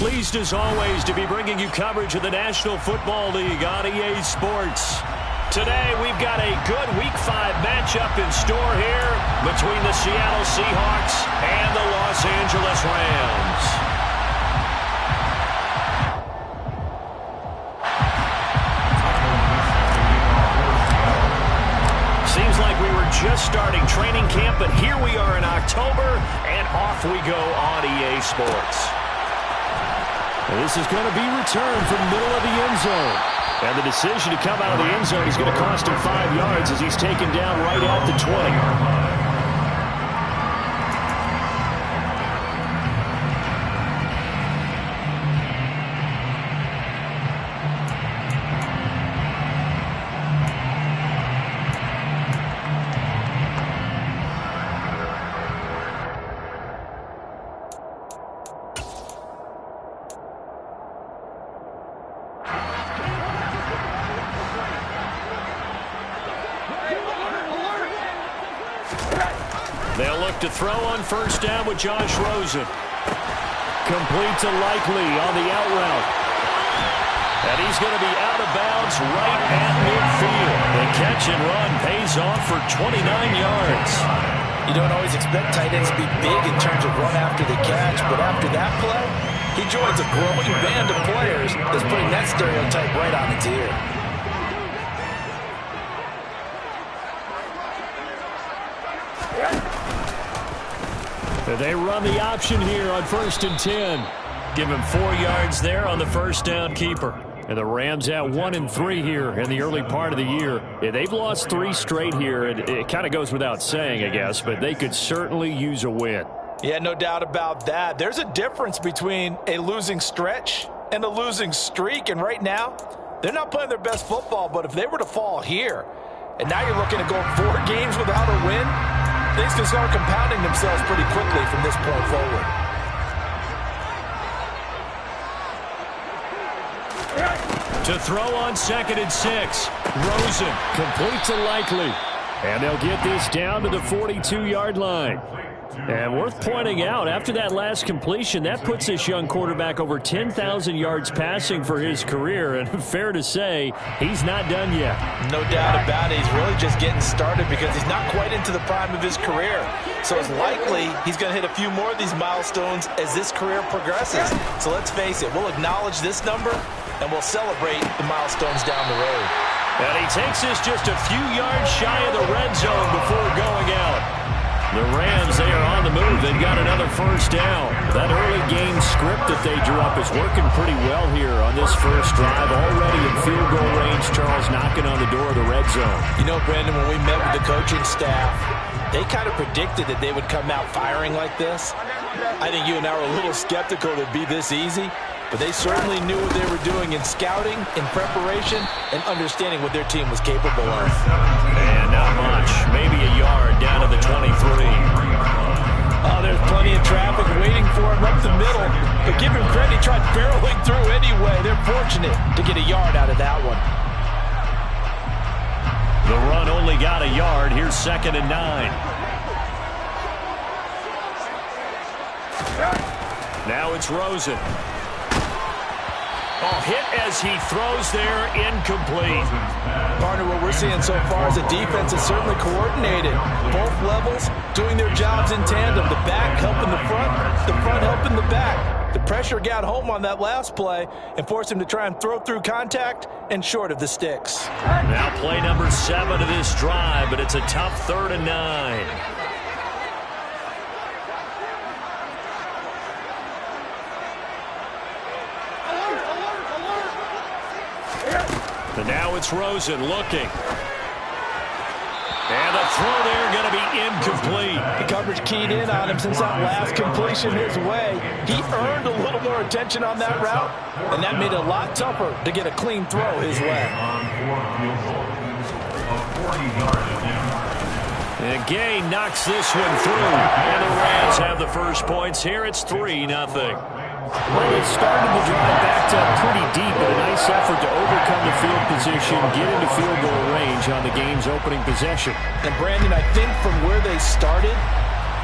Pleased as always to be bringing you coverage of the National Football League on EA Sports. Today we've got a good Week 5 matchup in store here between the Seattle Seahawks and the Los Angeles Rams. Seems like we were just starting training camp, but here we are in October, and off we go on EA Sports. This is going to be returned from the middle of the end zone. And the decision to come out of the end zone is going to cost him 5 yards as he's taken down right at the 20. They'll look to throw on first down with Josh Rosen. Complete to Likely on the out route. And he's going to be out of bounds right at midfield. The catch and run pays off for 29 yards. You don't always expect tight ends to be big in terms of run after the catch, but after that play, he joins a growing band of players that's putting that stereotype right on its ear. They run the option here on 1st and 10. Give him 4 yards there on the first down keeper. And the Rams at 1-3 here in the early part of the year. Yeah, they've lost 3 straight here. It kind of goes without saying, I guess, but they could certainly use a win. Yeah, no doubt about that. There's a difference between a losing stretch and a losing streak. And right now, they're not playing their best football. But if they were to fall here, and now you're looking to go 4 games without a win, things can start compounding themselves pretty quickly from this point forward. To throw on 2nd and 6. Rosen complete to Likely. And they'll get this down to the 42-yard line. And worth pointing out, after that last completion, that puts this young quarterback over 10,000 yards passing for his career. And fair to say, he's not done yet. No doubt about it. He's really just getting started because he's not quite into the prime of his career. So it's likely he's going to hit a few more of these milestones as this career progresses. So let's face it, we'll acknowledge this number and we'll celebrate the milestones down the road. And he takes this just a few yards shy of the red zone before going out. The Rams, they are on the move. They've got another first down. That early game script that they drew up is working pretty well here on this first drive. Already in field goal range, Charles knocking on the door of the red zone. You know, Brandon, when we met with the coaching staff, they kind of predicted that they would come out firing like this. I think you and I were a little skeptical that it'd be this easy, but they certainly knew what they were doing in scouting, in preparation, and understanding what their team was capable of. And not much. Maybe a yard down to the 23. Oh, there's plenty of traffic waiting for him up the middle. But give him credit, he tried barreling through anyway. They're fortunate to get a yard out of that one. The run only got a yard. Here's 2nd and 9. Now it's Rosen. Oh, hit as he throws there, incomplete. Partner, what we're seeing so far is the defense is certainly coordinated. Both levels doing their jobs in tandem. The back helping the front helping the back. The pressure got home on that last play and forced him to try and throw through contact and short of the sticks. Now play number 7 of this drive, but it's a tough 3rd and 9. And now it's Rosen looking. And the throw there going to be incomplete. The coverage keyed in on him since that last completion his way. He earned a little more attention on that route, and that made it a lot tougher to get a clean throw his way. And Gay knocks this one through. And the Rams have the first points here. It's 3-0. Well, they started the drive backed up pretty deep, but a nice effort to overcome the field position, get into field goal range on the game's opening possession. And Brandon, I think from where they started,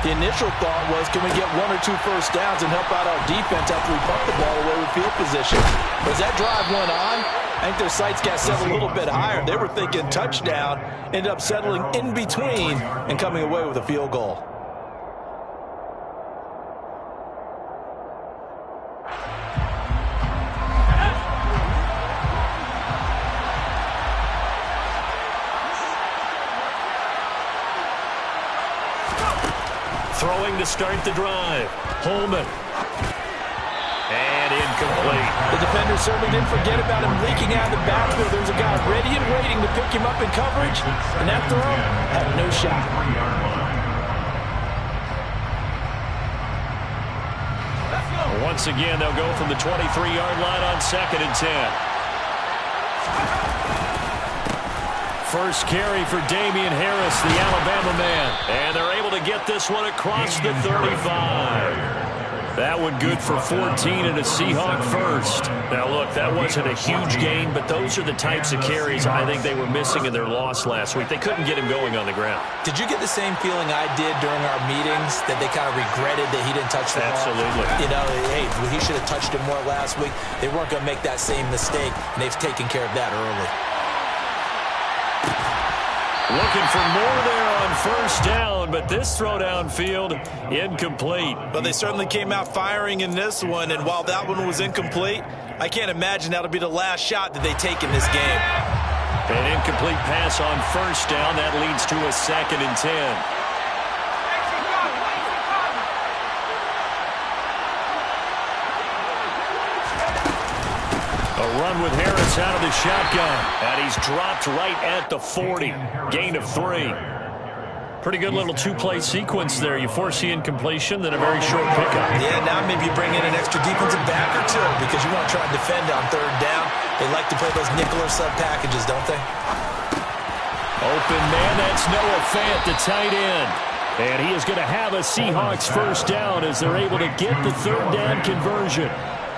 The initial thought was, can we get 1 or 2 first downs and help out our defense after we pump the ball away with field position? But as that drive went on, I think their sights got set a little bit higher. They were thinking touchdown, ended up settling in between and coming away with a field goal. Throwing to start the drive. Holman. And incomplete. The defender certainly didn't forget about him leaking out of the backfield. There was a guy ready and waiting to pick him up in coverage, and that throw had no shot. Once again, they'll go from the 23-yard line on 2nd and 10. First carry for Damian Harris, the Alabama man. And they're able to get this one across the 35. That one good for 14 and a Seahawk first. Now, look, that wasn't a huge gain, but those are the types of carries I think they were missing in their loss last week. They couldn't get him going on the ground. Did you get the same feeling I did during our meetings, that they kind of regretted that he didn't touch the ball? Absolutely. You know, hey, he should have touched it more last week. They weren't going to make that same mistake, and they've taken care of that early. Looking for more there on first down, but this throw downfield, incomplete. But they certainly came out firing in this one, and while that one was incomplete, I can't imagine that'll be the last shot that they take in this game. An incomplete pass on first down. That leads to a 2nd and 10. A run with Harris out of the shotgun. And he's dropped right at the 40. Gain of 3. Pretty good little 2-play sequence there. You force the incompletion, then a very short pickup. Yeah, now maybe you bring in an extra defensive back or two because you want to try and defend on 3rd down. They like to play those nickel or sub packages, don't they? Open man, that's Noah Fant, the tight end. And he is going to have a Seahawks first down as they're able to get the 3rd down conversion.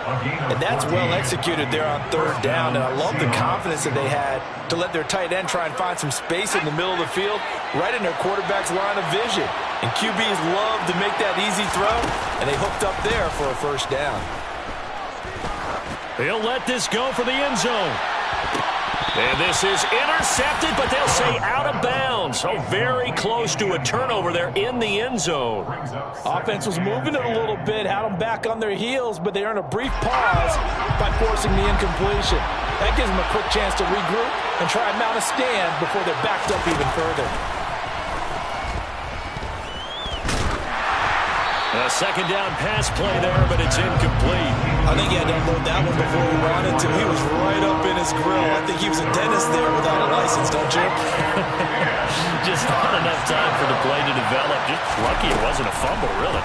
And that's well executed there on 3rd down, and I love the confidence that they had to let their tight end try and find some space in the middle of the field, right in their quarterback's line of vision. And QBs love to make that easy throw, and they hooked up there for a first down. He'll let this go for the end zone. And this is intercepted, but they'll say out of bounds. So very close to a turnover there in the end zone. Offense was moving it a little bit, had them back on their heels, but they earned a brief pause by forcing the incompletion. That gives them a quick chance to regroup and try and mount a stand before they're backed up even further. A 2nd down pass play there, but it's incomplete. I think he had to unload that one before he wanted to. He was right up in his grill. I think he was a dentist there without a license, don't you? Just not enough time for the play to develop. Just lucky it wasn't a fumble, really.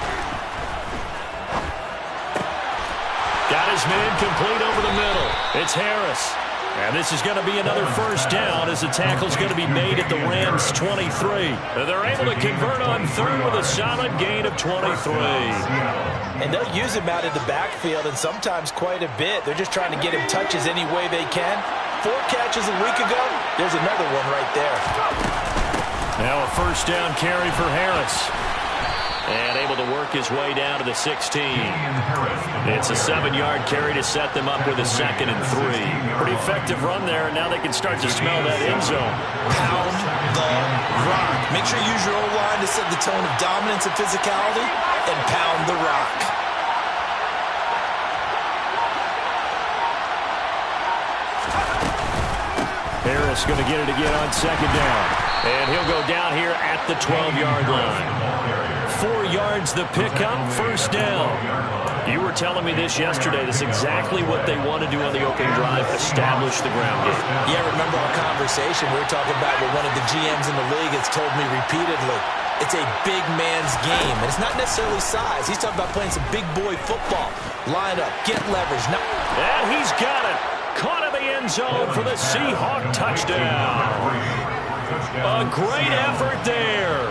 Got his man complete over the middle. It's Harris. And this is going to be another first down as the tackle's going to be made at the Rams' 23. They're able to convert on 3rd with a solid gain of 23. And they'll use him out in the backfield, and sometimes quite a bit. They're just trying to get him touches any way they can. 4 catches a week ago. There's another one right there. Now a first down carry for Harris. And able to work his way down to the 16. It's a 7-yard carry to set them up with a 2nd and 3. Pretty effective run there, and now they can start to smell that end zone. Pound the rock. Make sure you use your O-line to set the tone of dominance and physicality, and pound the rock. Harris going to get it again on 2nd down. And he'll go down here at the 12-yard line. 4 yards the pickup, first down. You were telling me this yesterday. This is exactly what they want to do on the opening drive, establish the ground game. Yeah, remember our conversation. We were talking about what one of the GMs in the league has told me repeatedly. It's a big man's game, and it's not necessarily size. He's talking about playing some big boy football. Line up, get leverage. And he's got it. Caught in the end zone for the Seahawk touchdown. A great effort there.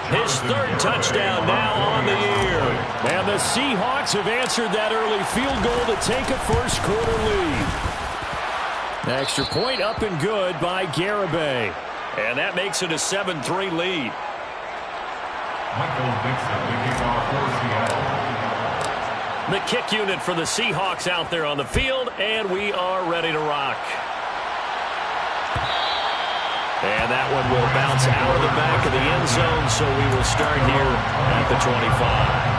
His 3rd touchdown now on the year. And the Seahawks have answered that early field goal to take a first-quarter lead. Extra point up and good by Garibay. And that makes it a 7-3 lead. The kick unit for the Seahawks out there on the field, and we are ready to rock. And that one will bounce out of the back of the end zone, so we will start here at the 25.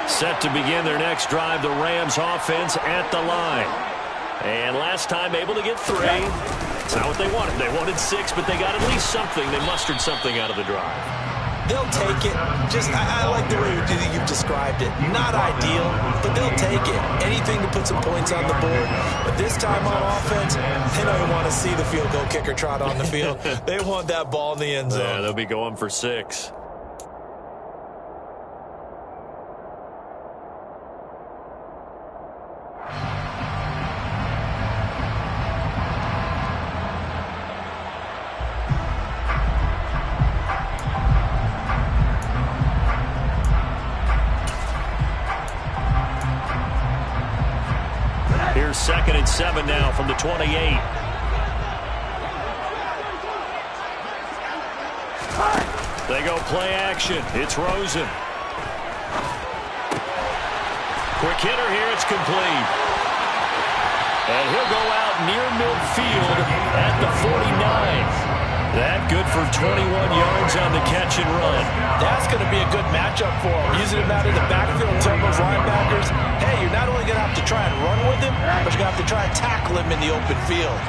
Set to begin their next drive, the Rams offense at the line. And last time able to get 3. It's not what they wanted. They wanted 6, but they got at least something. They mustered something out of the drive. They'll take it. I like the way you've described it. Not ideal, but they'll take it. Anything to put some points on the board. But this time on offense, they don't want to see the field goal kicker trot on the field. They want that ball in the end zone. Yeah, they'll be going for 6. Here's 2nd and 7 now from the 28. They go play action. It's Rosen. Quick hitter here. It's complete. And he'll go out near midfield at the 49. That good for 21 yards on the catch and run. That's going to be a good matchup for him. Using him out of the backfield and telling those linebackers, hey, you're not only going to have to try and run with him, but you're going to have to try and tackle him in the open field.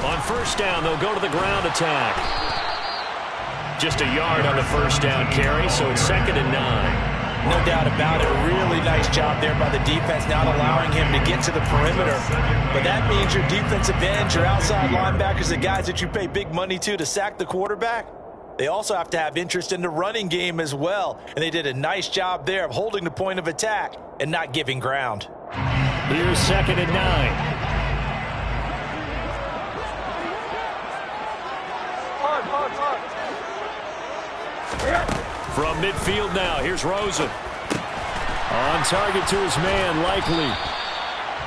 On first down, they'll go to the ground attack. Just a yard on the first down carry, so it's 2nd and 9. No doubt about it. Really nice job there by the defense, not allowing him to get to the perimeter. But that means your defensive ends, your outside linebackers, the guys that you pay big money to sack the quarterback, they also have to have interest in the running game as well. And they did a nice job there of holding the point of attack and not giving ground. Here's 2nd and 9. From midfield now, here's Rosen. On target to his man, Likely.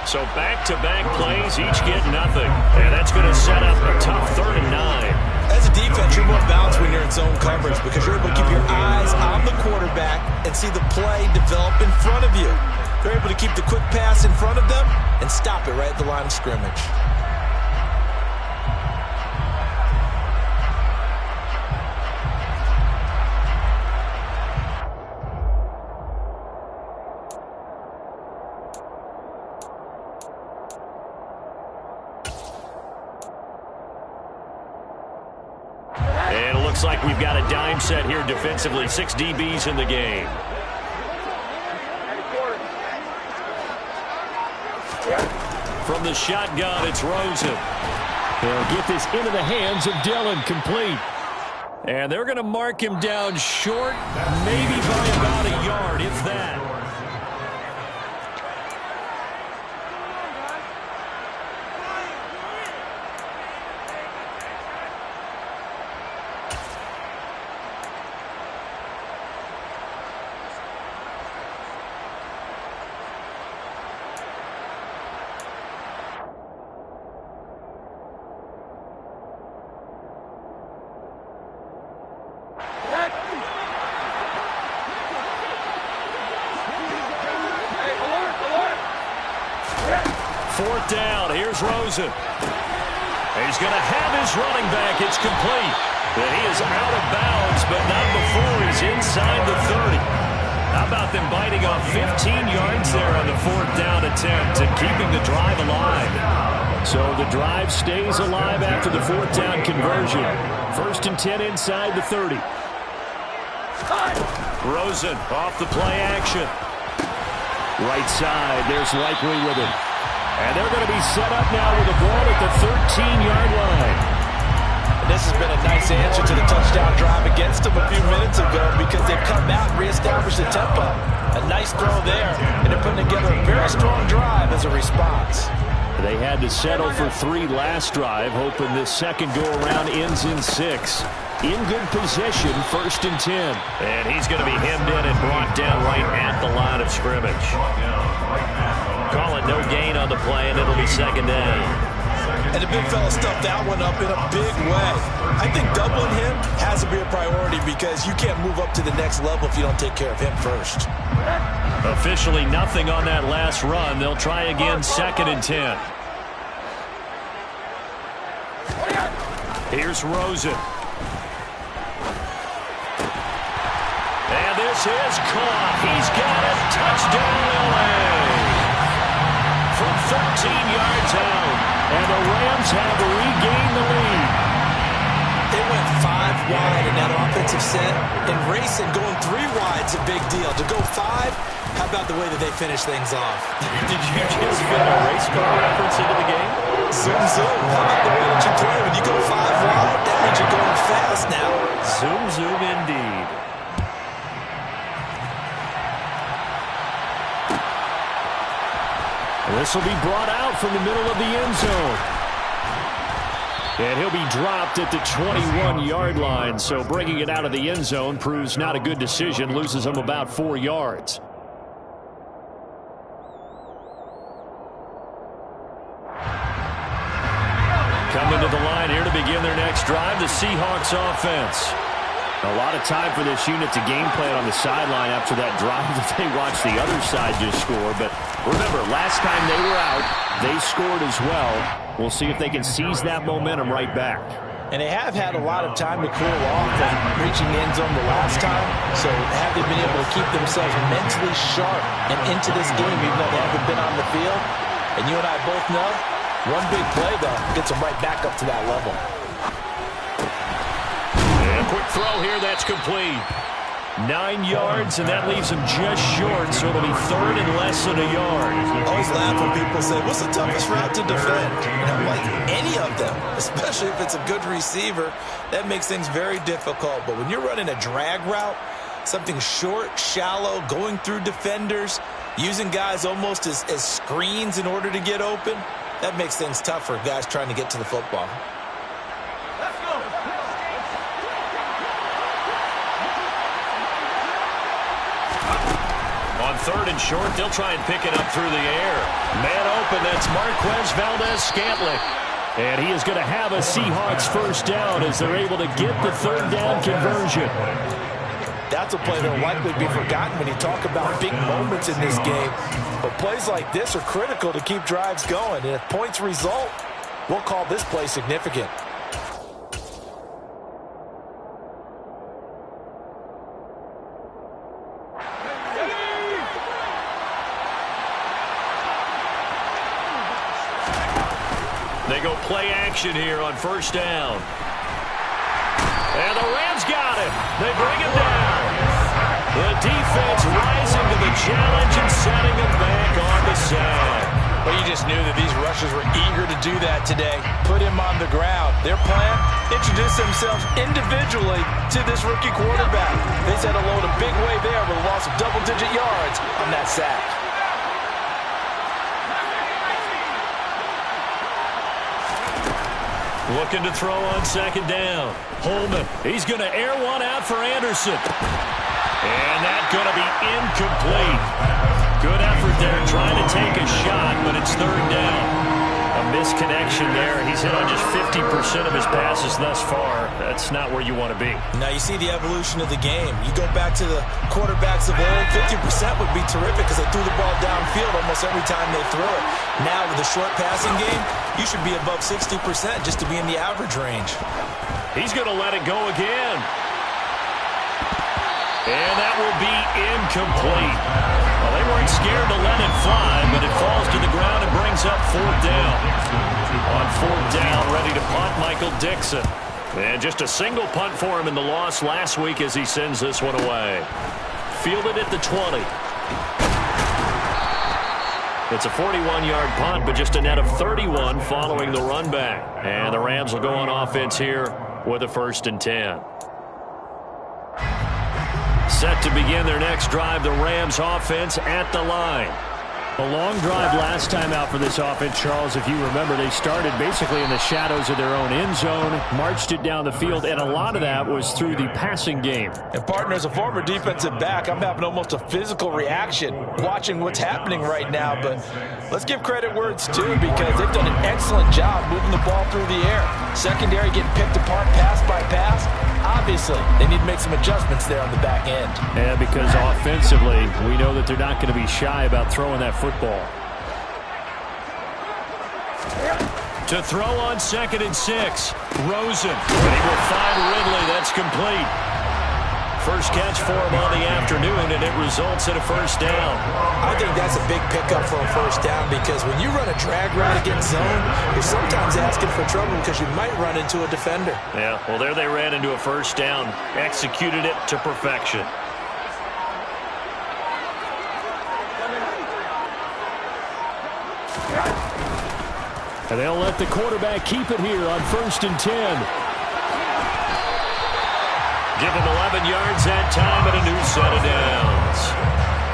So back-to-back plays, each get nothing. And that's going to set up a tough 3rd and 9. As a defense, you're more balanced when you're in zone coverage because you're able to keep your eyes on the quarterback and see the play develop in front of you. You're able to keep the quick pass in front of them and stop it right at the line of scrimmage. Looks like we've got a dime set here defensively. 6 DBs in the game. From the shotgun, it's Rosen. They'll get this into the hands of Dillon, complete. And they're going to mark him down short, maybe by about a yard, if that. Fourth down, here's Rosen. He's going to have his running back. It's complete. And he is out of bounds, but not before he's inside the 30. How about them biting off 15 yards there on the 4th down attempt and keeping the drive alive? So the drive stays alive after the 4th down conversion. 1st and 10 inside the 30. Rosen off the play action. Right side, there's Likely with him. And they're going to be set up now with the ball at the 13-yard line. And this has been a nice answer to the touchdown drive against them a few minutes ago because they've come out and reestablished the tempo. A nice throw there, and they're putting together a very strong drive as a response. They had to settle for 3 last drive, hoping this second go-around ends in 6. In good position, 1st and 10. And he's going to be hemmed in and brought down right at the line of scrimmage. Call it no gain on the play, and it'll be 2nd down. And the big fella stuffed that one up in a big way. I think doubling him has to be a priority because you can't move up to the next level if you don't take care of him first. Officially nothing on that last run. They'll try again, 2nd and 10. Here's Rosen. And this is caught. He's got it. Touchdown, LA. From 13 yards out. And the Rams have regained the lead. They went 5 wide in that offensive set. And racing, going 3 wide's a big deal. To go 5, how about the way that they finish things off? Did you just fit a race car reference into the game? Zoom, zoom. How about the way that you play? When you go 5 wide, that means you're going fast now. Zoom, zoom indeed. This will be brought out from the middle of the end zone. And he'll be dropped at the 21-yard line. So bringing it out of the end zone proves not a good decision. Loses him about 4 yards. Coming to the line here to begin their next drive, the Seahawks offense. A lot of time for this unit to game plan on the sideline after that drive that they watched the other side just score. But remember, last time they were out, they scored as well. We'll see if they can seize that momentum right back. And they have had a lot of time to cool off from reaching the end zone the last time. So have they been able to keep themselves mentally sharp and into this game even though they haven't been on the field? And you and I both know, one big play, though, gets them right back up to that level. Quick throw here, that's complete. 9 yards, and that leaves him just short, so it'll be 3rd and less than a yard. I always laugh when people say, what's the toughest route to defend? And I'm like, any of them, especially if it's a good receiver, that makes things very difficult. But when you're running a drag route, something short, shallow, going through defenders, using guys almost as screens in order to get open, that makes things tough for guys trying to get to the football. On 3rd and short, they'll try and pick it up through the air. Man open, that's Marquez Valdes-Scantling. And he is going to have a Seahawks 1st down as they're able to get the 3rd down conversion. That's a play that will likely be forgotten when you talk about big moments in this game. But plays like this are critical to keep drives going. And if points result, we'll call this play significant. They go play action here on 1st down. And the Rams got it. They bring him down. The defense rising to the challenge and setting him back on the side. But you just knew that these rushers were eager to do that today. Put him on the ground. Their plan, introduce themselves individually to this rookie quarterback. They set a load a big way there with a loss of double-digit yards on that sack. Looking to throw on 2nd down. Holman, he's going to air one out for Anderson. And that's going to be incomplete. Good effort there trying to take a shot, but it's 3rd down. A misconnection there. He's hit on just 50% of his passes thus far. That's not where you want to be. Now you see the evolution of the game. You go back to the quarterbacks of old, 50% would be terrific because they threw the ball downfield almost every time they threw it. Now with the short passing game, you should be above 60% just to be in the average range. He's going to let it go again. And that will be incomplete. Well, they weren't scared to let it fly, but it falls to the ground and brings up 4th down. On 4th down, ready to punt, Michael Dixon. And just a single punt for him in the loss last week as he sends this one away. Fielded at the 20. It's a 41-yard punt, but just a net of 31 following the run back. And the Rams will go on offense here with a 1st and 10. Set to begin their next drive, the Rams offense at the line. A long drive last time out for this offense, Charles. If you remember, they started basically in the shadows of their own end zone, marched it down the field, and a lot of that was through the passing game. And, partner, as a former defensive back, I'm having almost a physical reaction watching what's happening right now. But let's give credit where it's due, because they've done an excellent job moving the ball through the air. Secondary getting picked apart pass by pass. Obviously, they need to make some adjustments there on the back end. Yeah, because offensively, we know that they're not going to be shy about throwing that football. To throw on 2nd and 6, Rosen. And he will find Ridley. That's complete. First catch for him on the afternoon, and it results in a first down. I think that's a big pickup for a first down, because when you run a drag route against zone, you're sometimes asking for trouble because you might run into a defender. Yeah, well, there they ran into a first down. Executed it to perfection. And they'll let the quarterback keep it here on 1st and 10. Give him 11 yards that time and a new set of downs.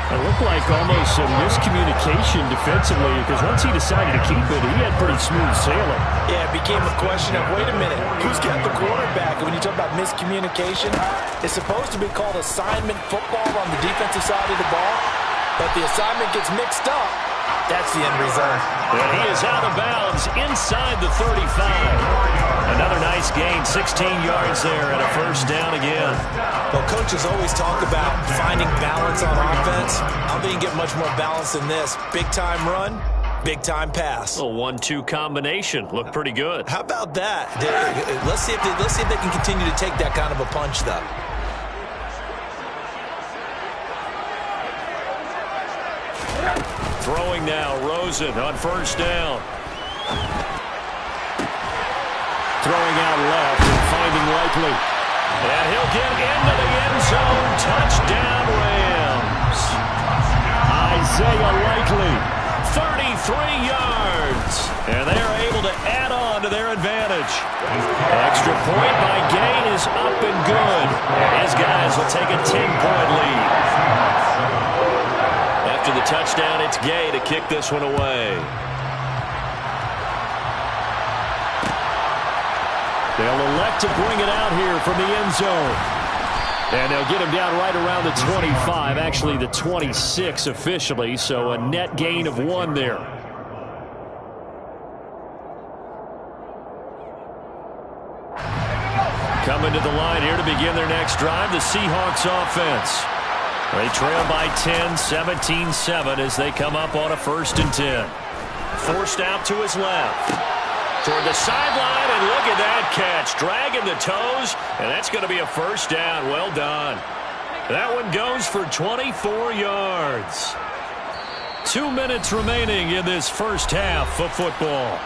It looked like almost a miscommunication defensively, because once he decided to keep it, he had pretty smooth sailing. Yeah, it became a question of, wait a minute, who's got the quarterback? And when you talk about miscommunication, it's supposed to be called assignment football on the defensive side of the ball, but the assignment gets mixed up. That's the end result. And he is out of bounds inside the 35. Another nice gain, 16 yards there, and a first down again. Well, coaches always talk about finding balance on offense. I don't think you get much more balance than this. Big-time run, big-time pass. A 1-2 combination. Looked pretty good. How about that? Let's see if they can continue to take that kind of a punch, though. Throwing now, Rosen on first down. Throwing out left and finding Likely. And he'll get into the end zone. Touchdown, Rams. Isaiah Likely. 33 yards. And they are able to add on to their advantage. Extra point by Gain is up and good. And his guys will take a 10-point lead. After the touchdown, it's Gay to kick this one away. They'll elect to bring it out here from the end zone. And they'll get him down right around the 25, actually the 26 officially, so a net gain of 1 there. Coming to the line here to begin their next drive, the Seahawks offense. They trail by 10, 17-7 as they come up on a 1st and 10. Forced out to his left. Toward the sideline, and look at that catch. Dragging the toes, and that's going to be a first down. Well done. That one goes for 24 yards. 2 minutes remaining in this first half of football.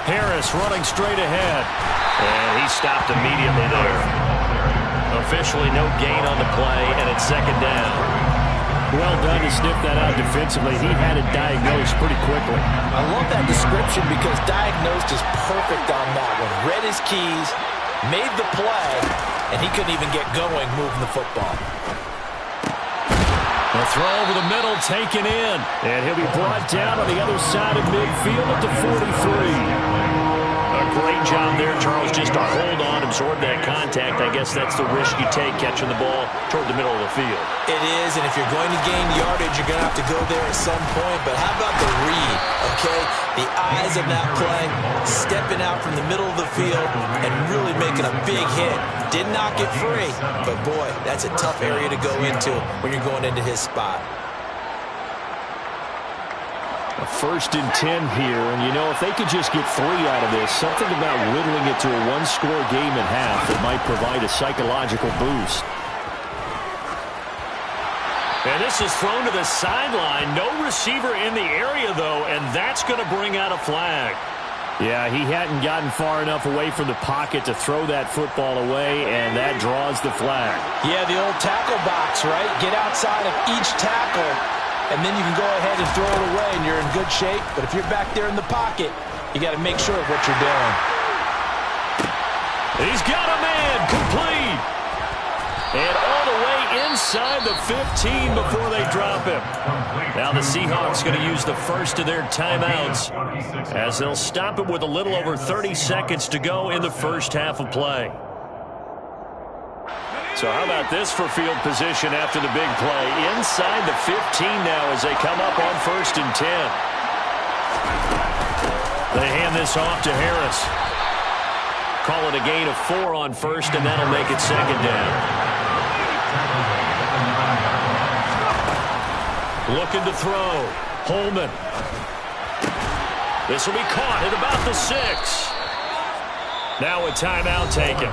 Harris running straight ahead. And he stopped immediately there. Officially no gain on the play, and it's 2nd down. Well done to sniff that out defensively. He had it diagnosed pretty quickly. I love that description, because diagnosed is perfect on that one. Read his keys, made the play, and he couldn't even get going moving the football. A throw over the middle, taken in. And he'll be brought down on the other side of midfield at the 43. A great job there, Charles, just to hold on, absorb that contact. I guess that's the risk you take, catching the ball toward the middle of the field. It is, and if you're going to gain yardage, you're going to have to go there at some point. But how about the read, okay? The eyes of that play, stepping out from the middle of the field and really making a big hit. Did not get free, but boy, that's a tough area to go into when you're going into his spot. A 1st and 10 here, and you know, if they could just get 3 out of this, something about whittling it to a 1-score game at half that might provide a psychological boost. And this is thrown to the sideline. No receiver in the area, though, and that's going to bring out a flag. Yeah, he hadn't gotten far enough away from the pocket to throw that football away, and that draws the flag. Yeah, the old tackle box, right? Get outside of each tackle and then you can go ahead and throw it away, and you're in good shape. But if you're back there in the pocket, you got to make sure of what you're doing. He's got a man, complete. And all the way inside the 15 before they drop him. Now the Seahawks going to use the first of their timeouts as they'll stop him with a little over 30 seconds to go in the first half of play. So how about this for field position after the big play? Inside the 15 now as they come up on 1st and 10. They hand this off to Harris. Call it a gain of 4 on 1st, and that'll make it 2nd down. Looking to throw. Holman. This will be caught at about the 6. Now a timeout taken.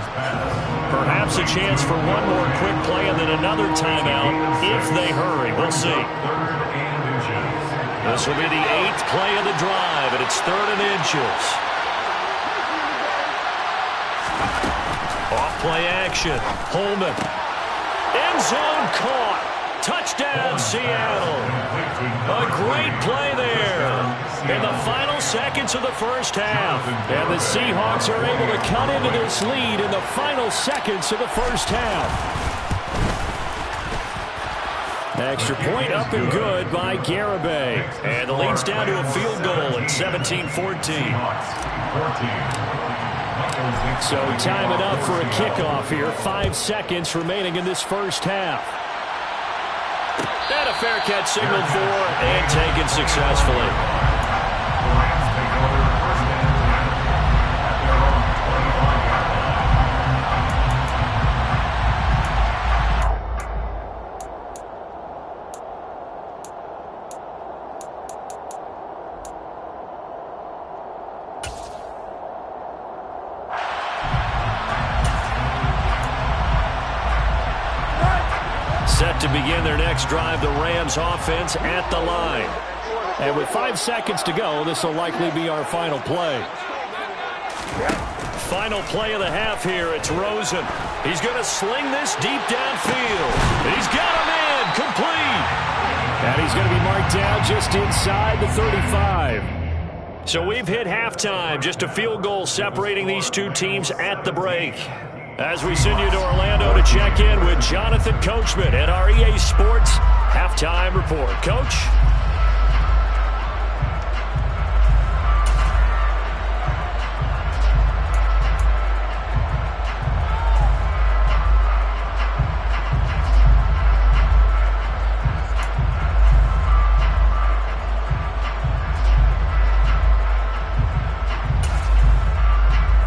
Perhaps a chance for one more quick play and then another timeout if they hurry. We'll see. This will be the 8th play of the drive, and it's 3rd and inches. Off play action. Holman. End zone caught. Touchdown, Seattle. A great play there in the final seconds of the first half. And the Seahawks are able to cut into this lead in the final seconds of the first half. Extra point up and good by Garibay. And the lead's down to a field goal at 17-14. So time it up for a kickoff here. 5 seconds remaining in this first half. And a fair catch signaled for and taken successfully. Set to begin their next drive, the Rams offense at the line. And with 5 seconds to go, this will likely be our final play. Final play of the half here. It's Rosen. He's going to sling this deep downfield. He's got a man, complete. And he's going to be marked down just inside the 35. So we've hit halftime. Just a field goal separating these two teams at the break. As we send you to Orlando to check in with Jonathan Coachman at our EA Sports Halftime Report. Coach?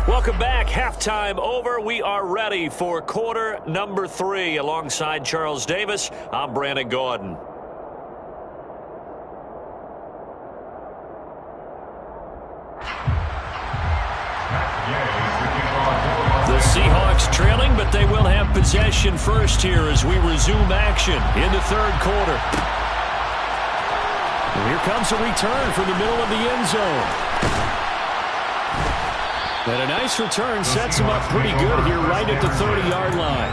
Welcome back. Halftime over. We are ready for quarter number 3. Alongside Charles Davis, I'm Brandon Gaudin. The Seahawks trailing, but they will have possession first here as we resume action in the third quarter. And here comes a return from the middle of the end zone. And a nice return sets him up pretty good here right at the 30-yard line.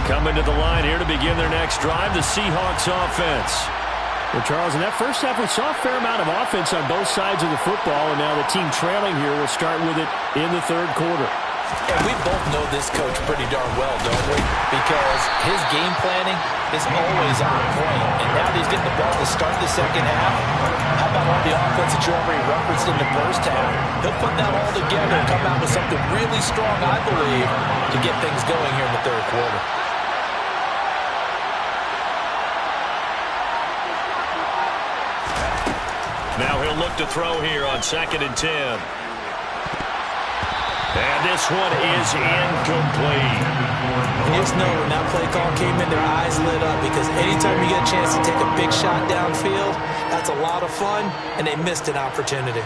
Coming to the line here to begin their next drive, the Seahawks offense. Well, Charles, in that first half, we saw a fair amount of offense on both sides of the football, and now the team trailing here will start with it in the third quarter. And we both know this coach pretty darn well, don't we? Because his game planning is always on point. And now that he's getting the ball to start the second half, how about all the offense that you already referenced in the first half? He'll put that all together and come out with something really strong, I believe, to get things going here in the third quarter. Now he'll look to throw here on 2nd and 10. And this one is incomplete. You just know when that play call came in, their eyes lit up because anytime you get a chance to take a big shot downfield, that's a lot of fun, and they missed an opportunity.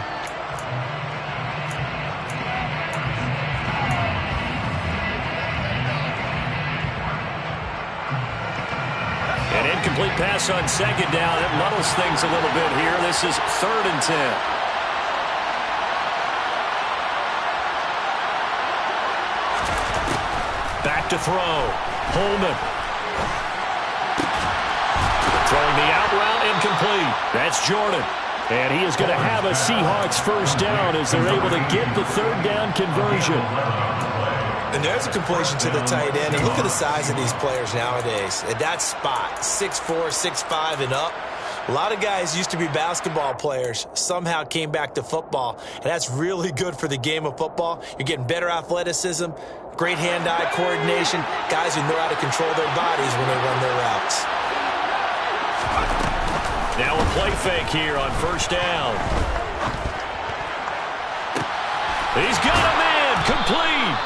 An incomplete pass on 2nd down. It muddles things a little bit here. This is 3rd and 10. to throw. Holman. Throwing the out route, incomplete. That's Jordan. And he is going to have a Seahawks first down as they're able to get the third down conversion. And there's a completion to the tight end. And look at the size of these players nowadays. At that spot, 6'4", 6'5", and up. A lot of guys used to be basketball players, somehow came back to football. And that's really good for the game of football. You're getting better athleticism, great hand-eye coordination, guys who know how to control their bodies when they run their routes. Now a play fake here on first down. He's got him in, complete.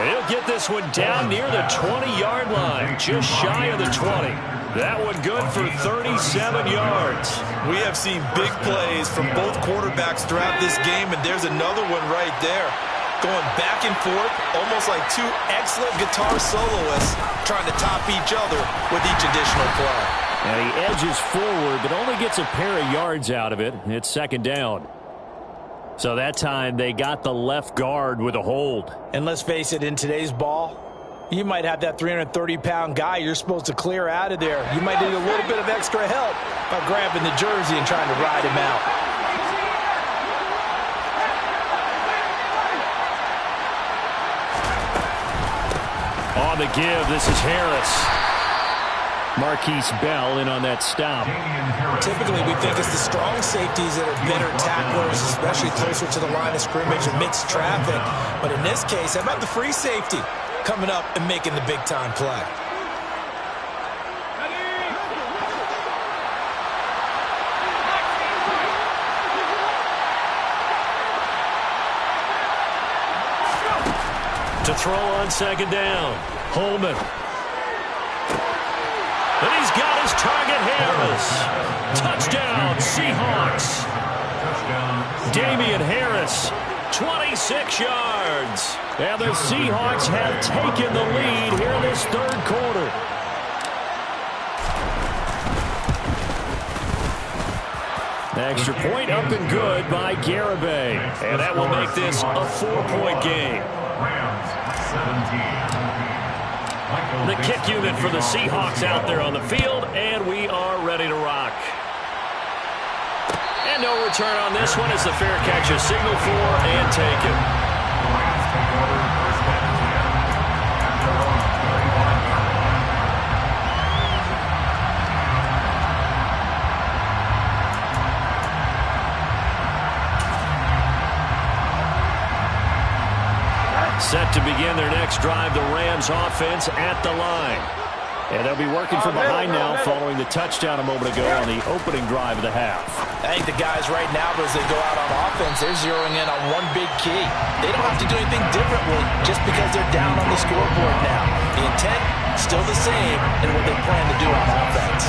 He'll get this one down near the 20-yard line, just shy of the 20. That one good for 37 yards. We have seen big plays from both quarterbacks throughout this game, and there's another one right there. Going back and forth, almost like two excellent guitar soloists trying to top each other with each additional play. And he edges forward, but only gets a pair of yards out of it. It's second down. So that time they got the left guard with a hold. And let's face it, in today's ball, you might have that 330-pound guy you're supposed to clear out of there. You might need a little bit of extra help by grabbing the jersey and trying to ride him out. On the give, this is Harris. Marquise Bell in on that stop. Typically, we think it's the strong safeties that are better tacklers, especially closer to the line of scrimmage and mixed traffic. But in this case, how about the free safety coming up and making the big-time play? To throw on second down, Holman. And he's got his target, Harris. Touchdown, Seahawks. Damian Harris, 26 yards. And the Seahawks have taken the lead here in this third quarter. Extra point up and good by Garibay. And that will make this a 4-point game. The kick unit for the Seahawks out there on the field, and we are ready to rock. And no return on this one as the fair catch is signaled for and taken. Set to begin their next drive, the Rams offense at the line. And they'll be working from behind now following the touchdown a moment ago on the opening drive of the half. I think the guys right now, as they go out on offense, they're zeroing in on one big key. They don't have to do anything differently just because they're down on the scoreboard now. The intent, still the same in what they plan to do on offense.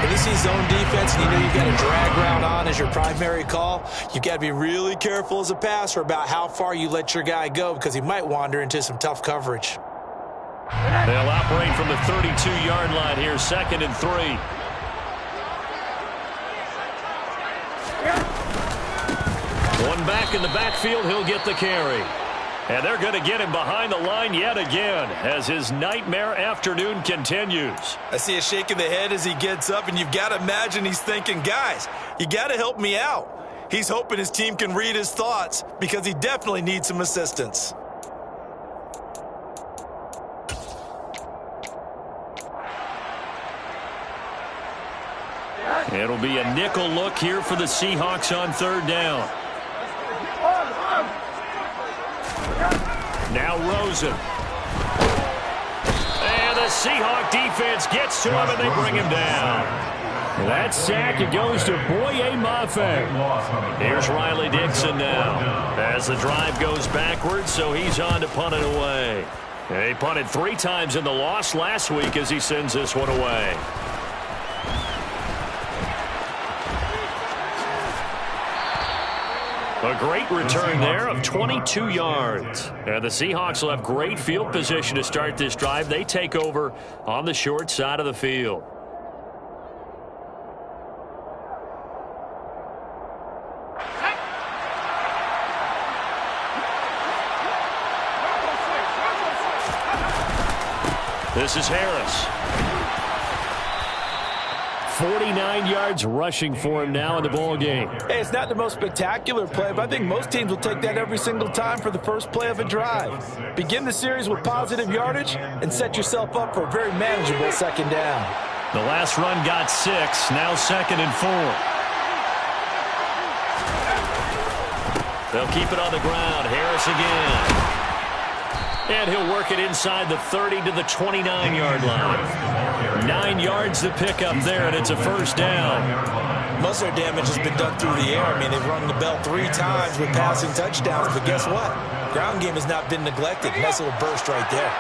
When you see zone defense and you know you've got a drag route on as your primary call, you've got to be really careful as a passer about how far you let your guy go because he might wander into some tough coverage. They'll operate from the 32-yard line here, 2nd and 3. One back in the backfield, he'll get the carry. And they're going to get him behind the line yet again as his nightmare afternoon continues. I see a shake of the head as he gets up, and you've got to imagine he's thinking, guys, you got to help me out. He's hoping his team can read his thoughts because he definitely needs some assistance. It'll be a nickel look here for the Seahawks on third down. Now Rosen. And the Seahawk defense gets to him and they bring him down. That sack, it goes to Boye Mafe. Here's Riley Dixon now as the drive goes backwards, so he's on to punt it away. He punted 3 times in the loss last week as he sends this one away. A great return there of 22 yards. And the Seahawks will have great field position to start this drive. They take over on the short side of the field. This is Harris. 49 yards rushing for him now in the ball game. Hey, it's not the most spectacular play, but I think most teams will take that every single time for the first play of a drive. Begin the series with positive yardage and set yourself up for a very manageable second down. The last run got 6, now 2nd and 4. They'll keep it on the ground. Harris again. And he'll work it inside the 30 to the 29-yard line. 9 yards to pick up there, and it's a first down. Most of their damage has been done through the air. I mean, they've rung the bell 3 times with passing touchdowns, but guess what? Ground game has not been neglected. Nice little burst right there.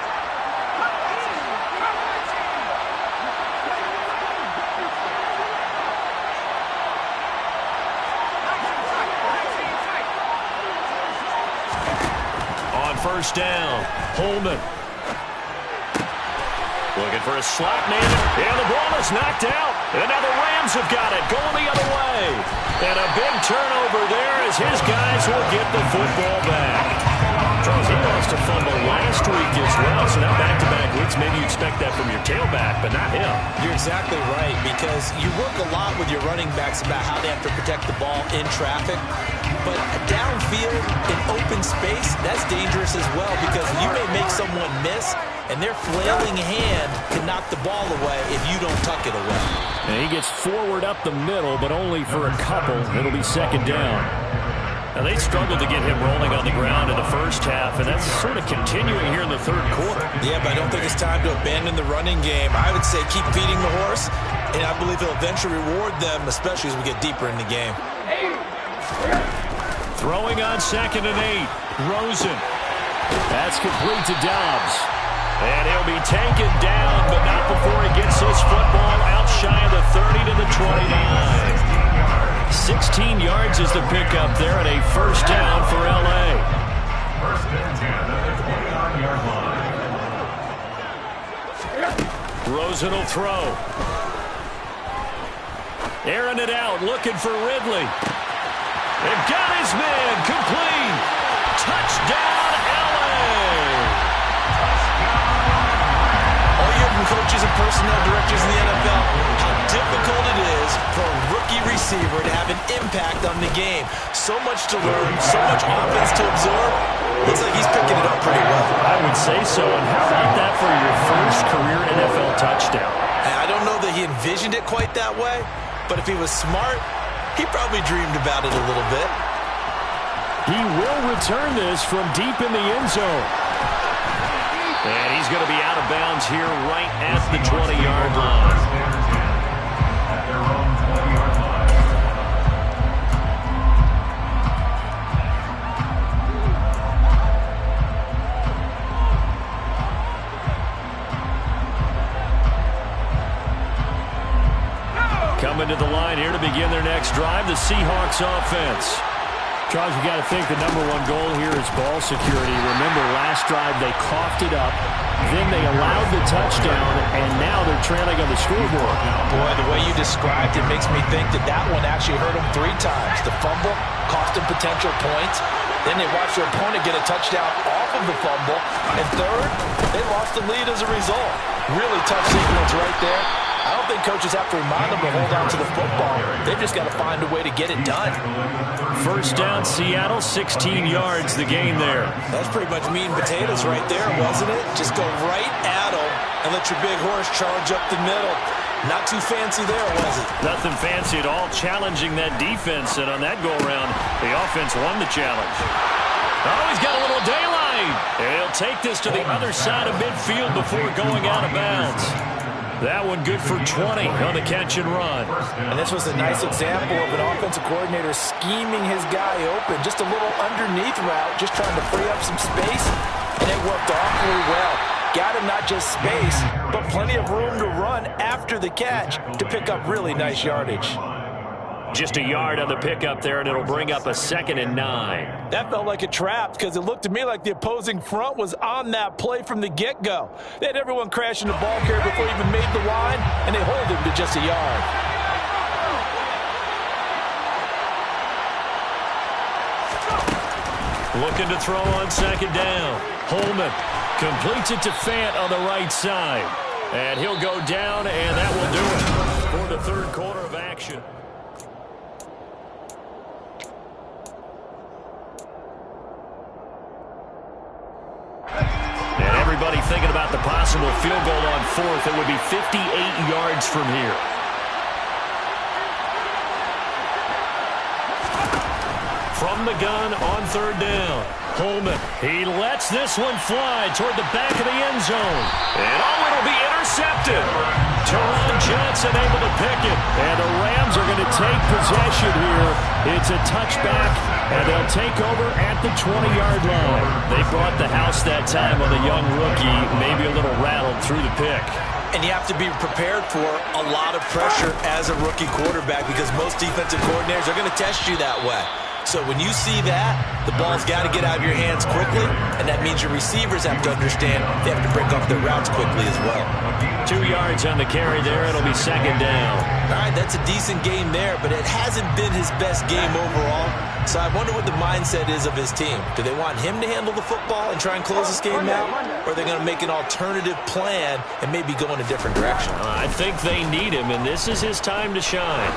First down. Holman. Looking for a slot man. And the ball is knocked out. And now the Rams have got it. Going the other way. And a big turnover there as his guys will get the football back. Charles, he lost a fumble last week as well. So now back-to-back weeks, maybe you expect that from your tailback, but not him. You're exactly right, because you work a lot with your running backs about how they have to protect the ball in traffic. But downfield in open space, that's dangerous as well, because you may make someone miss, and their flailing hand can knock the ball away if you don't tuck it away. And he gets forward up the middle, but only for a couple. It'll be second down. Now, they struggled to get him rolling on the ground in the first half, and that's sort of continuing here in the third quarter. Yeah, but I don't think it's time to abandon the running game. I would say keep feeding the horse, and I believe he'll eventually reward them, especially as we get deeper in the game. Throwing on 2nd and 8. Rosen. That's complete to Dobbs. And he'll be taken down, but not before he gets his football out shy of the 30 to the 29. 16 yards is the pickup there, and a first down for L.A. First and 10 at the 29-yard line. Rosen will throw. Airing it out, looking for Ridley. They've got his man, complete. Touchdown, L.A. All you hear from coaches and personnel directors in the NFL, how difficult it is for a rookie receiver to have an impact on the game. So much to learn, so much offense to absorb. Looks like he's picking it up pretty well. I would say so. And how about that for your first career NFL touchdown? I don't know that he envisioned it quite that way, but if he was smart, he probably dreamed about it a little bit. He will return this from deep in the end zone. And he's going to be out of bounds here right at the 20-yard line. At their own 20-yard line. Coming to the line here to begin their next drive, the Seahawks offense. Charles, you got to think the number one goal here is ball security. Remember, last drive they coughed it up, then they allowed the touchdown, and now they're trailing on the scoreboard. Boy, the way you described it makes me think that that one actually hurt them 3 times. The fumble cost them potential points. Then they watched their opponent get a touchdown off of the fumble. And third, they lost the lead as a result. Really tough sequence right there. I don't think coaches have to remind them to hold on to the football. They've just got to find a way to get it done. First down, Seattle, 16 yards, the gain there. That's pretty much meat and potatoes right there, wasn't it? Just go right at them and let your big horse charge up the middle. Not too fancy there, was it? Nothing fancy at all, challenging that defense, and on that go-around, the offense won the challenge. Oh, he's got a little daylight. And he'll take this to the other side of midfield before going out of bounds. That one good for 20 on the catch and run. And this was a nice example of an offensive coordinator scheming his guy open. Just a little underneath route, just trying to free up some space, and it worked awfully well. Got him not just space, but plenty of room to run after the catch to pick up really nice yardage. Just a yard on the pickup there, and it'll bring up a 2nd and 9. That felt like a trap because it looked to me like the opposing front was on that play from the get-go. They had everyone crashing the ball carrier before he even made the line, and they hold him to just a yard. Looking to throw on 2nd down. Holman Completes it to Fant on the right side. And he'll go down, and that will do it for the third quarter of action. And everybody thinking about the possible field goal on fourth. It would be 58 yards from here. From the gun on third down. Holman, he lets this one fly toward the back of the end zone. And it'll be intercepted. Teron Johnson able to pick it. And the Rams are going to take possession here. It's a touchback, and they'll take over at the 20-yard line. They brought the house that time on the young rookie, maybe a little rattled through the pick. And you have to be prepared for a lot of pressure as a rookie quarterback because most defensive coordinators are going to test you that way. So when you see that, the ball's got to get out of your hands quickly, and that means your receivers have to understand they have to break off their routes quickly as well. 2 yards on the carry there. It'll be second down. All right, that's a decent game there, but it hasn't been his best game overall. So I wonder what the mindset is of his team. Do they want him to handle the football and try and close this game out, or are they going to make an alternative plan and maybe go in a different direction? I think they need him, and this is his time to shine.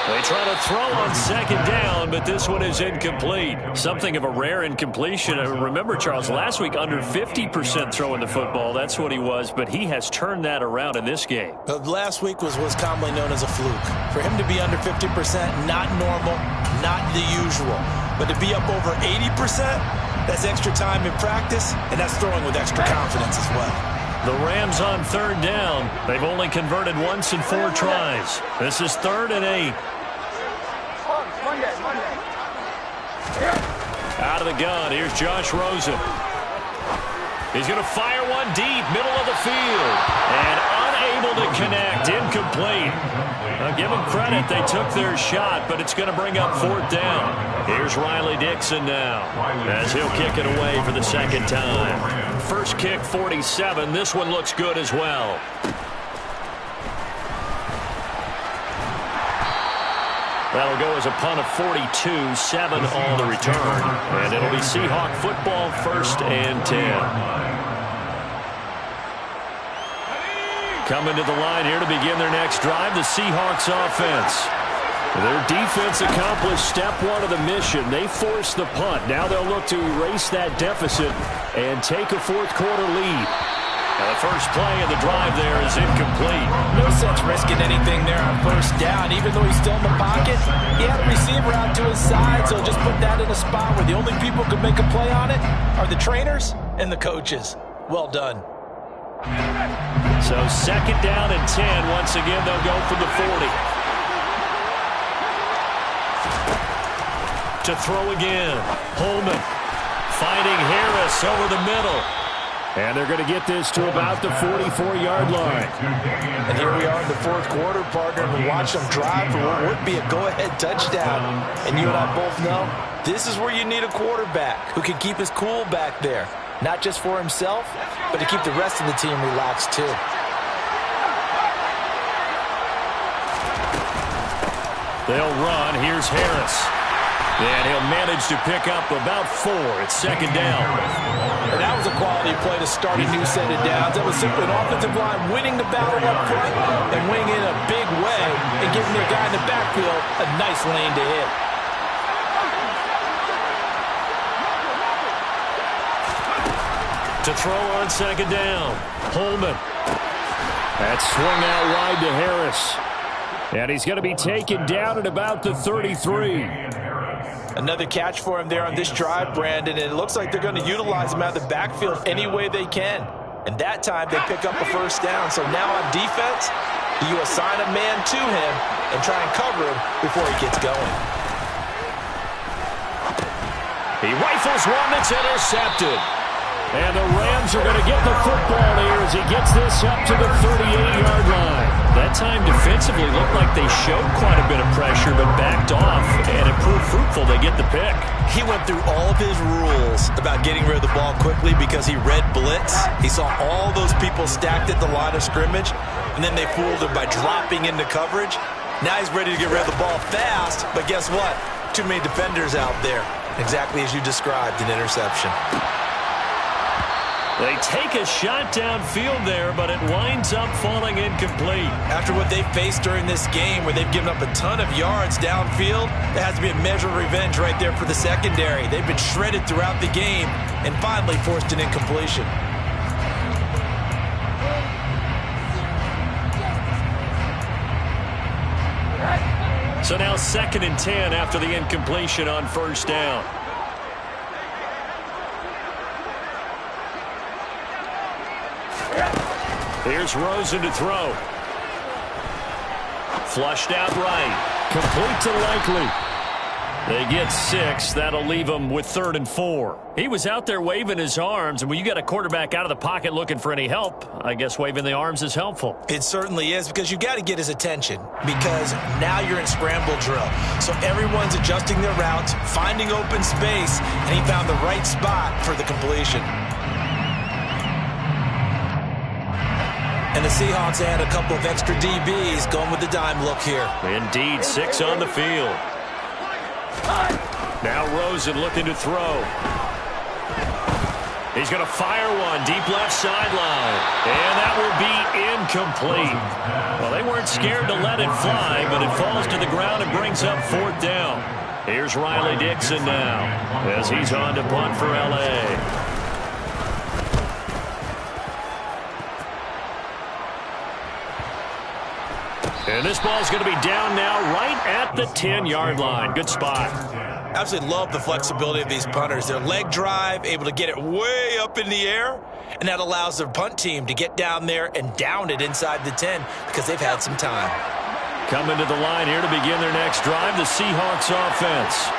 They try to throw on second down, but this one is incomplete. Something of a rare incompletion. Remember, Charles, last week under 50% throwing the football. That's what he was, but he has turned that around in this game. Last week was commonly known as a fluke. For him to be under 50%, not normal, not the usual. But to be up over 80%, that's extra time in practice, and that's throwing with extra confidence as well. The Rams on third down. They've only converted once in 4 tries. This is 3rd and 8. Out of the gun, here's Josh Rosen. He's going to fire one deep, middle of the field. And unable to connect, incomplete. Now give them credit, they took their shot, but it's going to bring up 4th down. Here's Riley Dixon now, as he'll kick it away for the second time. First kick, 47. This one looks good as well. That'll go as a punt of 42, 7 on the return. And it'll be Seahawk football, 1st and 10. Coming to the line here to begin their next drive, the Seahawks offense. Their defense accomplished step 1 of the mission. They forced the punt. Now they'll look to erase that deficit and take a 4th quarter lead. Now the first play of the drive there is incomplete. No sense risking anything there on 1st down. Even though he's still in the pocket, he had a receiver out to his side, so just put that in a spot where the only people who can make a play on it are the trainers and the coaches. Well done. So 2nd down and 10. Once again, they'll go from the 40. To throw again. Holman finding Harris over the middle. And they're going to get this to about the 44-yard line. And here we are in the 4th quarter, partner, and we watch them drive for what would be a go-ahead touchdown. And you and I both know this is where you need a quarterback who can keep his cool back there. Not just for himself, but to keep the rest of the team relaxed too. They'll run. Here's Harris. And he'll manage to pick up about 4. It's 2nd down. And that was a quality play to start a new set of downs. That was simply an offensive line winning the battle up front and winning in a big way and giving their guy in the backfield a nice lane to hit. To throw on 2nd down. Holman. That's swung out wide to Harris. And he's going to be taken down at about the 33. Another catch for him there on this drive, Brandon, and it looks like they're going to utilize him out of the backfield any way they can. And that time they pick up a 1st down. So now on defense, you assign a man to him and try and cover him before he gets going. He rifles one that's intercepted. And the Rams are going to get the football here as he gets this up to the 38-yard line. That time defensively looked like they showed quite a bit of pressure but backed off, and it proved fruitful. They get the pick. He went through all of his rules about getting rid of the ball quickly because he read blitz. He saw all those people stacked at the line of scrimmage, and then they fooled him by dropping into coverage. Now he's ready to get rid of the ball fast, but guess what? Too many defenders out there. Exactly as you described, an interception. They take a shot downfield there, but it winds up falling incomplete. After what they've faced during this game, where they've given up a ton of yards downfield, there has to be a measure of revenge right there for the secondary. They've been shredded throughout the game and finally forced an incompletion. So now 2nd and 10 after the incompletion on first down. Here's Rosen to throw. Flushed out right. Complete to Likely. They get 6. That'll leave them with 3rd and 4. He was out there waving his arms, and when you got a quarterback out of the pocket looking for any help, I guess waving the arms is helpful. It certainly is, because you got to get his attention, because now you're in scramble drill. So everyone's adjusting their routes, finding open space, and he found the right spot for the completion. And the Seahawks add a couple of extra DBs going with the dime look here. Indeed, 6 on the field. Now Rosen looking to throw. He's going to fire one deep left sideline. And that will be incomplete. Well, they weren't scared to let it fly, but it falls to the ground and brings up 4th down. Here's Riley Dixon now as he's on to punt for L.A. And this ball's going to be down now right at the 10-yard line. Good spot. Absolutely love the flexibility of these punters. Their leg drive, able to get it way up in the air, and that allows their punt team to get down there and down it inside the 10 because they've had some time. Coming to the line here to begin their next drive, the Seahawks offense.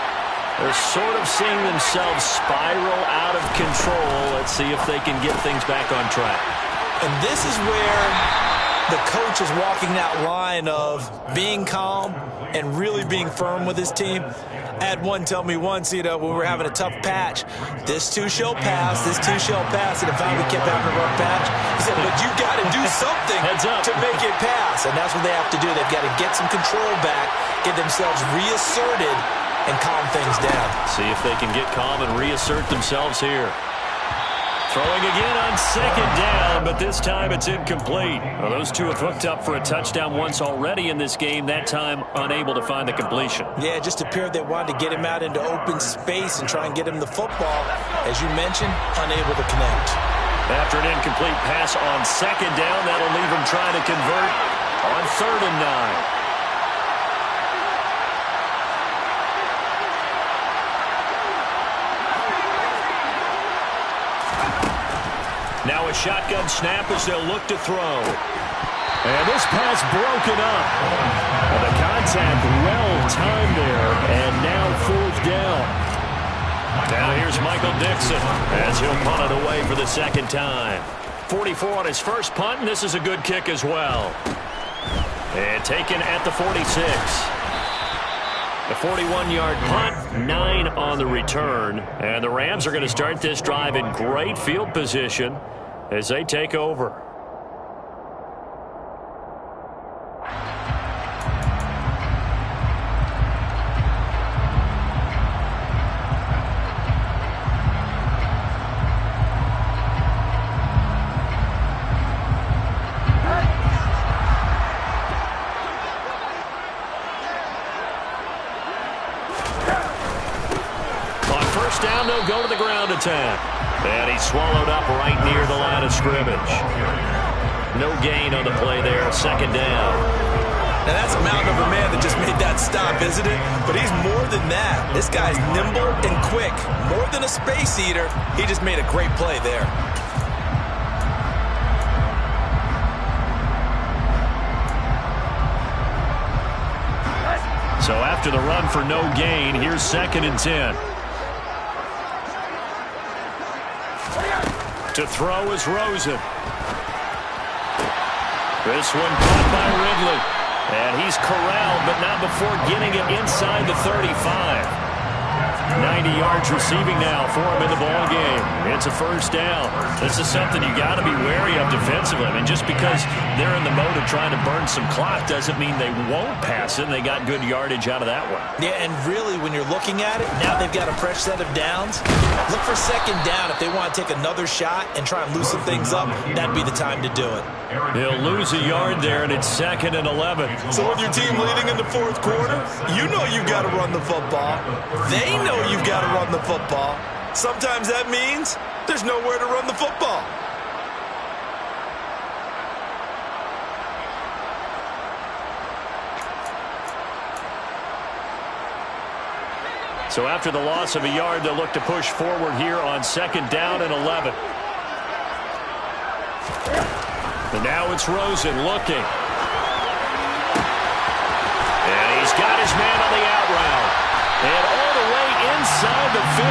They're sort of seeing themselves spiral out of control. Let's see if they can get things back on track. And this is where the coach is walking that line of being calm and really being firm with his team. I had one tell me once, when we were having a tough patch, this too shall pass, and if finally we kept having a rough patch, he said, but you got to do something to make it pass, and that's what they have to do. They've got to get some control back, get themselves reasserted, and calm things down. See if they can get calm and reassert themselves here. Throwing again on 2nd down, but this time it's incomplete. Well, those two have hooked up for a touchdown once already in this game, that time unable to find the completion. Yeah, it just appeared they wanted to get him out into open space and try and get him the football. As you mentioned, unable to connect. After an incomplete pass on 2nd down, that'll leave him trying to convert on 3rd and 9. Now a shotgun snap as they'll look to throw. And this pass broken up. And the contact well timed there. And now 4th down. Now here's Michael Dixon as he'll punt it away for the 2nd time. 44 on his first punt, and this is a good kick as well. And taken at the 46. The 41-yard punt, 9 on the return. And the Rams are going to start this drive in great field position as they take over. On first down, they'll go to the ground attack. And he's swallowed up right near the line of scrimmage. No gain on the play there, 2nd down. Now that's a mountain of a man that just made that stop, isn't it? But he's more than that. This guy's nimble and quick. More than a space eater, he just made a great play there. So after the run for no gain, here's 2nd and 10. To throw is Rosen. This one caught by Ridley. And he's corralled, but not before getting it inside the 35. 9 90 yards receiving now for him in the ball game. It's a first down. This is something you got to be wary of defensively. I mean, just because they're in the mode of trying to burn some clock doesn't mean they won't pass it. They got good yardage out of that one. Yeah, and really, when you're looking at it, now they've got a fresh set of downs. Look for second down if they want to take another shot and try and loosen things up. That'd be the time to do it. They'll lose a yard there, and it's 2nd and 11. So with your team leading in the fourth quarter, you know you've got to run the football. They know you've got to run the football. Sometimes that means there's nowhere to run the football. So after the loss of a yard, they'll look to push forward here on 2nd down and 11. And now it's Rosen looking. And he's got his man on the out route. And all the way inside the 15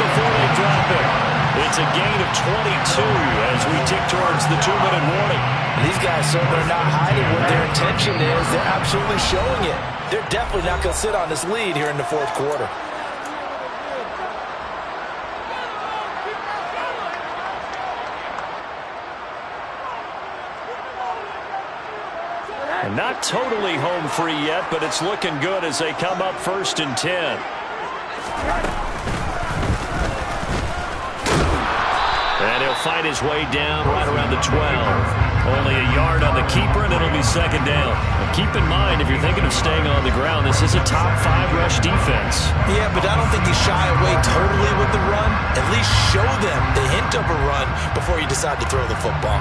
before they drop it. It's a gain of 22 as we tick towards the 2-minute warning. These guys certainly are not hiding what their intention is. They're absolutely showing it. They're definitely not going to sit on this lead here in the fourth quarter. And not totally home free yet, but it's looking good as they come up 1st and 10. And he'll find his way down right around the 12. Only a yard on the keeper, and it'll be 2nd down. Now keep in mind, if you're thinking of staying on the ground, this is a top 5 rush defense. Yeah, but I don't think you shy away totally with the run. At least show them the hint of a run before you decide to throw the football.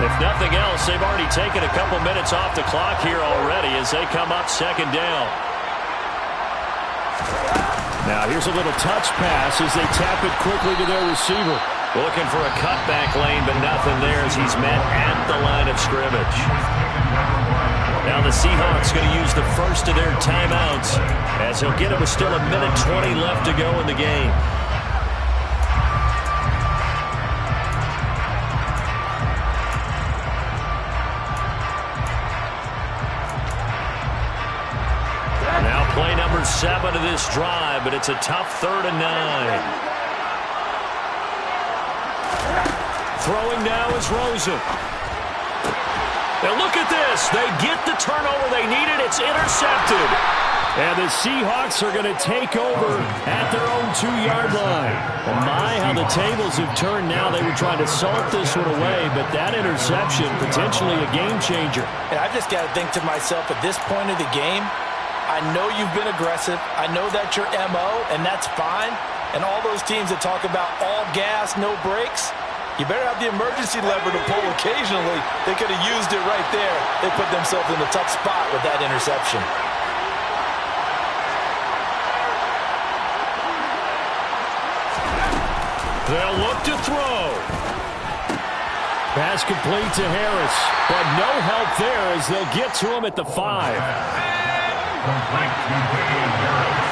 If nothing else, they've already taken a couple minutes off the clock here already as they come up 2nd down. Now here's a little touch pass as they tap it quickly to their receiver. Looking for a cutback lane, but nothing there as he's met at the line of scrimmage. Now the Seahawks going to use the first of their timeouts as he'll get it with still 1:20 left to go in the game. Play number 7 of this drive, but it's a tough 3rd and 9. Throwing now is Rosen. Now look at this. They get the turnover they needed. It's intercepted. And the Seahawks are going to take over at their own 2-yard line. And my, how the tables have turned now. They were trying to salt this one away, but that interception, potentially a game changer. And I just got to think to myself, at this point of the game, I know you've been aggressive. I know that's your MO, and that's fine. And all those teams that talk about all gas, no brakes, you better have the emergency lever to pull occasionally. They could have used it right there. They put themselves in a tough spot with that interception. They'll look to throw. Pass complete to Harris, but no help there as they'll get to him at the 5. Complete to Damian Harris.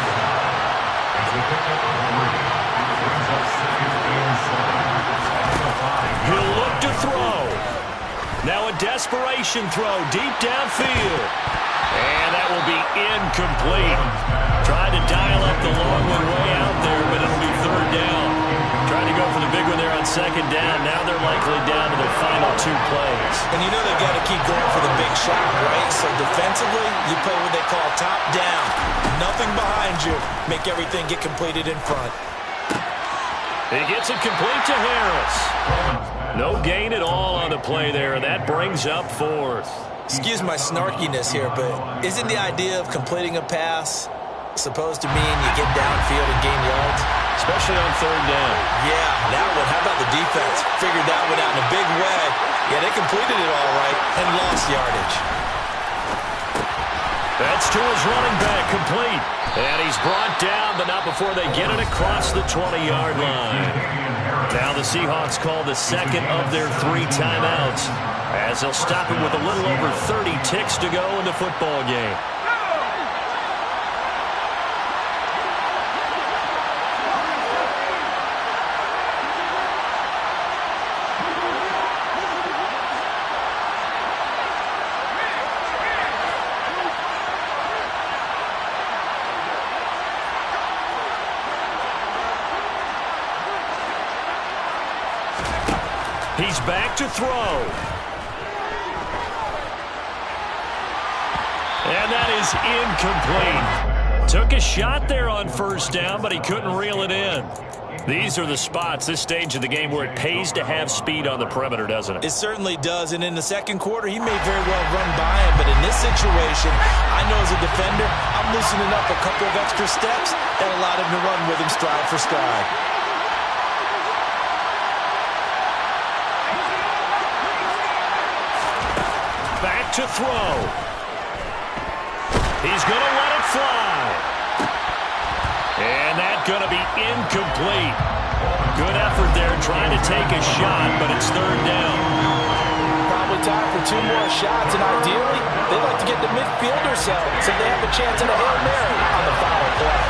As he picked up the 3. Brings up 2nd and 7. He'll look to throw. Now a desperation throw deep downfield. And that will be incomplete. Tried to dial up the long one way out there, but it'll be 3rd down. Trying to go for the big one there on 2nd down. Now they're likely down to their final 2 plays. And you know they've got to keep going for the big shot, right? So defensively, you play what they call top down. Nothing behind you. Make everything get completed in front. He gets it complete to Harris. No gain at all on the play there, and that brings up 4th. Excuse my snarkiness here, but isn't the idea of completing a pass supposed to mean you get downfield and gain yards? Especially on 3rd down. Yeah, that one. How about the defense? Figured that one out in a big way. Yeah, they completed it all right and lost yardage. That's to his running back, complete. And he's brought down, but not before they get it across the 20-yard line. Now the Seahawks call the 2nd of their 3 timeouts as they'll stop it with a little over 30 ticks to go in the football game. He's back to throw. And that is incomplete. Took a shot there on first down, but he couldn't reel it in. These are the spots, this stage of the game, where it pays to have speed on the perimeter, doesn't it? It certainly does, and in the second quarter, he may very well run by him, but in this situation, I know as a defender, I'm loosening up a couple of extra steps that allowed him to run with him stride for stride. Back to throw. He's going to let it fly. And that's going to be incomplete. Good effort there trying to take a shot, but it's third down. Probably time for 2 more shots, and ideally, they'd like to get the midfielder so they have a chance at a Hail Mary on the final play.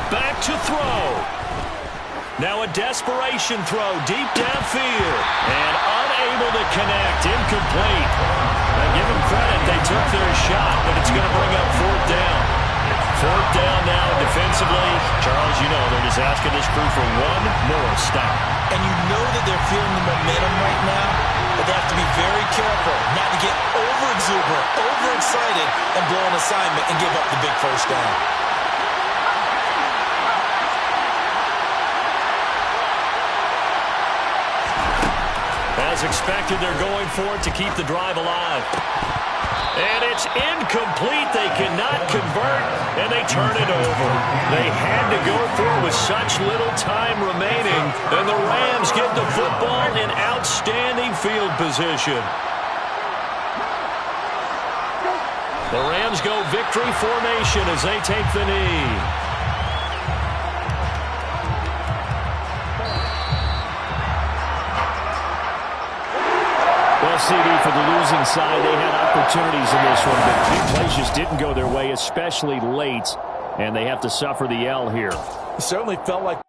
Back to throw. Now a desperation throw deep downfield. And unable to connect. Incomplete. Now give them credit. They took their shot, but it's going to bring up fourth down. Fourth down now defensively. Charles, you know they're just asking this crew for one more stop. And you know that they're feeling the momentum right now, but they have to be very careful not to get over-exuberant, overexcited, and blow an assignment and give up the big first down. As expected, they're going for it to keep the drive alive. And it's incomplete. They cannot convert, and they turn it over. They had to go for it with such little time remaining, and the Rams get the football in outstanding field position. The Rams go victory formation as they take the knee. Well, CD, for the losing side, they had opportunities in this one, but few plays just didn't go their way, especially late, and they have to suffer the L here. It certainly felt like